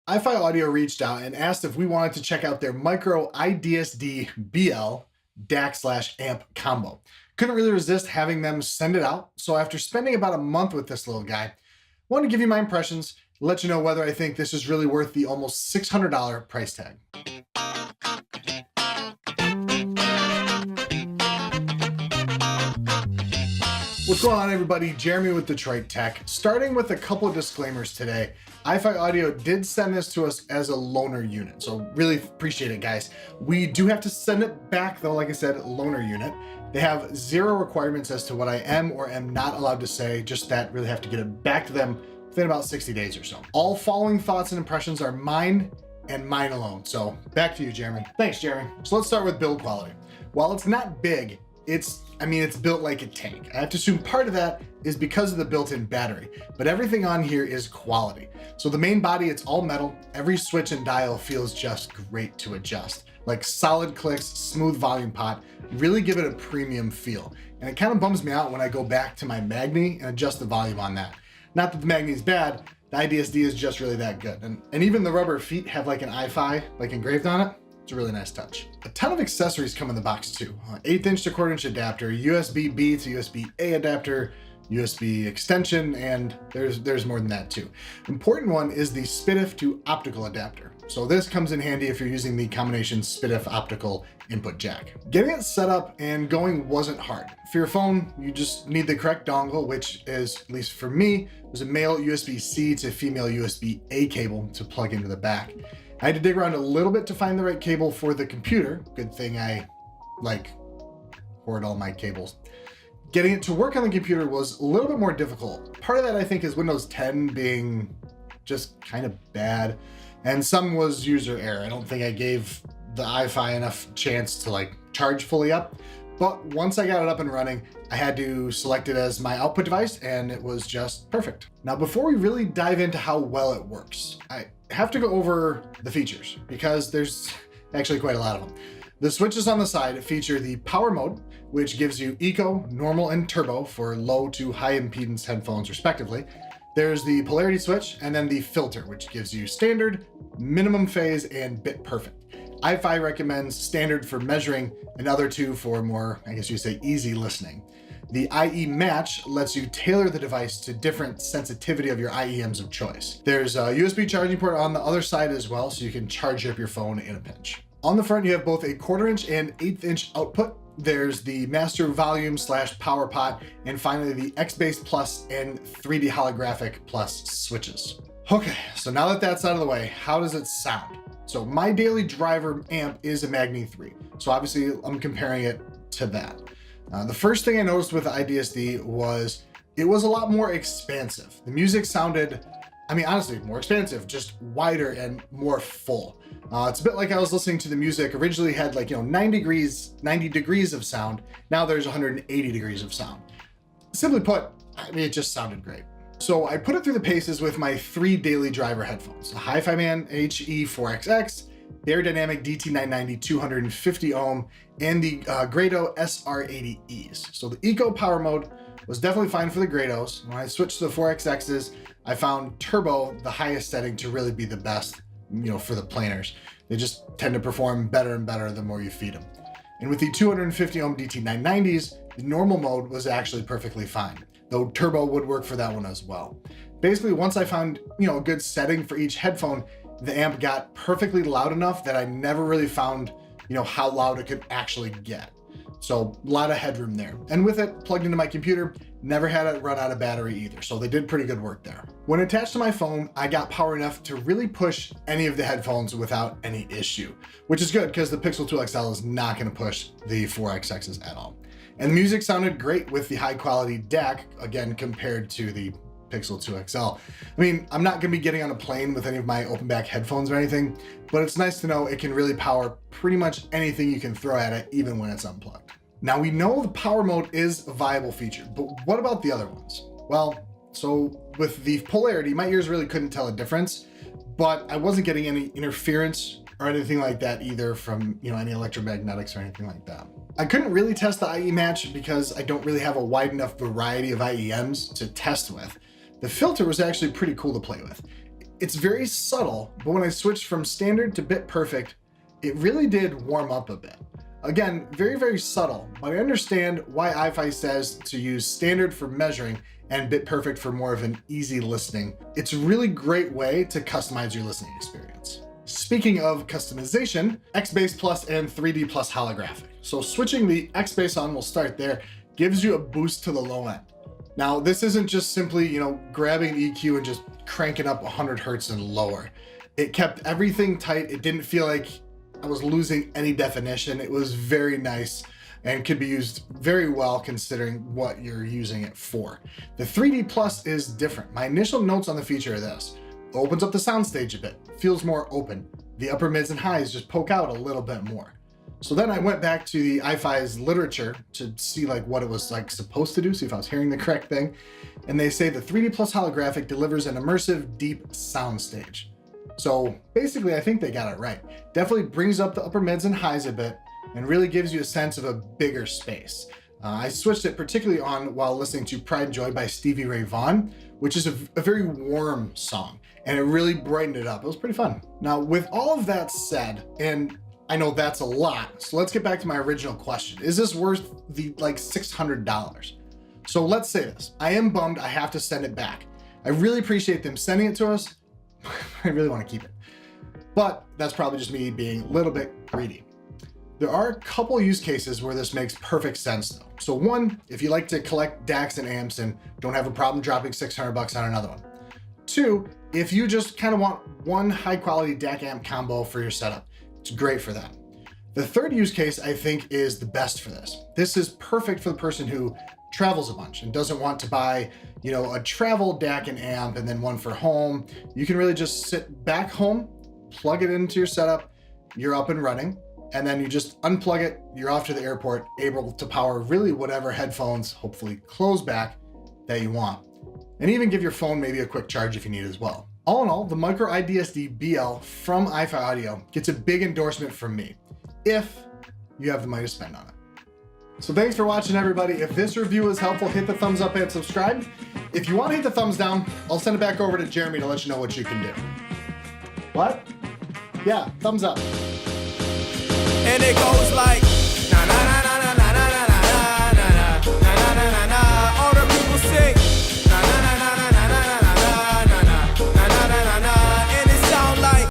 iFi Audio reached out and asked if we wanted to check out their micro iDSD BL DAC/amp combo. Couldn't really resist having them send it out, so after spending about a month with this little guy, I wanted to give you my impressions, let you know whether I think this is really worth the almost $600 price tag. What's going on, everybody? Jeremy with Detroit Tech. Starting with a couple of disclaimers today. iFi Audio did send this to us as a loaner unit, so really appreciate it, guys. We do have to send it back though, like I said, loaner unit. They have zero requirements as to what I am or am not allowed to say, just that really have to get it back to them within about 60 days or so. All following thoughts and impressions are mine and mine alone. So back to you, Jeremy. Thanks, Jeremy. So let's start with build quality. While it's not big, it's built like a tank. I have to assume part of that is because of the built-in battery, but everything on here is quality. So the main body, it's all metal. Every switch and dial feels just great to adjust. Like solid clicks, smooth volume pot, really give it a premium feel. And it kind of bums me out when I go back to my Magni and adjust the volume on that. Not that the Magni is bad, the iDSD is just really that good. And even the rubber feet have like an iFi like engraved on it. It's a really nice touch. A ton of accessories come in the box too. 1/8 inch to 1/4 inch adapter, USB-B to USB-A adapter, USB extension, and there's more than that too. Important one is the SPDIF to optical adapter. So this comes in handy if you're using the combination SPDIF optical input jack. Getting it set up and going wasn't hard. For your phone, you just need the correct dongle, which is, at least for me, was a male USB-C to female USB-A cable to plug into the back. I had to dig around a little bit to find the right cable for the computer. Good thing I hoard all my cables. Getting it to work on the computer was a little bit more difficult. Part of that I think is Windows 10 being just kind of bad, and some was user error. I don't think I gave the iFi enough chance to charge fully up. But once I got it up and running, I had to select it as my output device and it was just perfect. Now, before we really dive into how well it works, I have to go over the features because there's actually quite a lot of them. The switches on the side feature the power mode, which gives you eco, normal, and turbo for low to high impedance headphones respectively. There's the polarity switch and then the filter, which gives you standard, minimum phase, and bit perfect. iFi recommends standard for measuring and other two for more, I guess you say, easy listening. The IE match lets you tailor the device to different sensitivity of your IEMs of choice. There's a USB charging port on the other side as well, so you can charge up your phone in a pinch. On the front, you have both a 1/4 inch and 1/8 inch output. There's the master volume / power pot, and finally the XBASE Plus and 3D holographic Plus switches. Okay, so now that that's out of the way, how does it sound? So my daily driver amp is a Magni 3. So obviously I'm comparing it to that. The first thing I noticed with the iDSD was it was a lot more expansive. The music sounded, honestly, more expansive, just wider and more full. It's a bit like I was listening to the music originally had 90 degrees of sound. Now there's 180 degrees of sound. Simply put, it just sounded great. So I put it through the paces with my 3 daily driver headphones, the Hi-Fi Man HE4XX, the Aerodynamic DT990 250 ohm, and the Grado SR80Es. So the Eco Power Mode was definitely fine for the Grados. When I switched to the 4XXs, I found Turbo, the highest setting, to really be the best, for the planers. They just tend to perform better and better the more you feed them. And with the 250 ohm DT990s, the normal mode was actually perfectly fine, though Turbo would work for that one as well. Basically, once I found, a good setting for each headphone, the amp got perfectly loud enough that I never really found, how loud it could actually get. So a lot of headroom there. And with it plugged into my computer, never had it run out of battery either. So they did pretty good work there. When attached to my phone, I got power enough to really push any of the headphones without any issue, which is good because the Pixel 2 XL is not going to push the 4XXs at all. And the music sounded great with the high quality DAC, again, compared to the Pixel 2 XL. I'm not gonna be getting on a plane with any of my open back headphones or anything, but it's nice to know it can really power pretty much anything you can throw at it, even when it's unplugged. Now we know the power mode is a viable feature, but what about the other ones? Well, so with the polarity, my ears really couldn't tell a difference, but I wasn't getting any interference or anything like that either from, any electromagnetics or anything like that. I couldn't really test the IE match because I don't really have a wide enough variety of IEMs to test with. The filter was actually pretty cool to play with. It's very subtle, but when I switched from standard to bit perfect, it really did warm up a bit. Again, very, very subtle, but I understand why iFi says to use standard for measuring and bit perfect for more of an easy listening. It's a really great way to customize your listening experience. Speaking of customization, XBASE Plus and 3D Plus holographic. So switching the XBASE on, we'll start there, gives you a boost to the low end. Now, this isn't just simply, grabbing an EQ and just cranking up 100 Hertz and lower. It kept everything tight. It didn't feel like I was losing any definition. It was very nice and could be used very well considering what you're using it for. The 3D Plus is different. My initial notes on the feature are this. Opens up the Soundstage a bit, feels more open. The upper mids and highs just poke out a little bit more. So then I went back to the iFi's literature to see what it was supposed to do, see if I was hearing the correct thing. And they say the 3D Plus holographic delivers an immersive, deep soundstage. So basically, I think they got it right. Definitely brings up the upper mids and highs a bit and really gives you a sense of a bigger space. I switched it particularly on while listening to Pride and Joy by Stevie Ray Vaughan, which is a very warm song, and it really brightened it up. It was pretty fun. Now, with all of that said, and I know that's a lot, so let's get back to my original question. Is this worth the $600? So let's say this. I am bummed I have to send it back. I really appreciate them sending it to us. I really want to keep it. But that's probably just me being a little bit greedy. There are a couple use cases where this makes perfect sense though. So one, if you like to collect DACs and amps and don't have a problem dropping $600 on another one. Two, if you just kind of want one high quality DAC amp combo for your setup, it's great for that. The third use case I think is the best for this. This is perfect for the person who travels a bunch and doesn't want to buy, a travel DAC and amp and then one for home. You can really just sit back home, plug it into your setup, you're up and running, and then you just unplug it, you're off to the airport, able to power really whatever headphones, hopefully close back, that you want. And even give your phone maybe a quick charge if you need as well. All in all, the Micro iDSD BL from iFi Audio gets a big endorsement from me, if you have the money to spend on it. So thanks for watching, everybody. If this review was helpful, hit the thumbs up and subscribe. If you want to hit the thumbs down, I'll send it back over to Jeremy to let you know what you can do. What? Yeah, thumbs up. And it goes like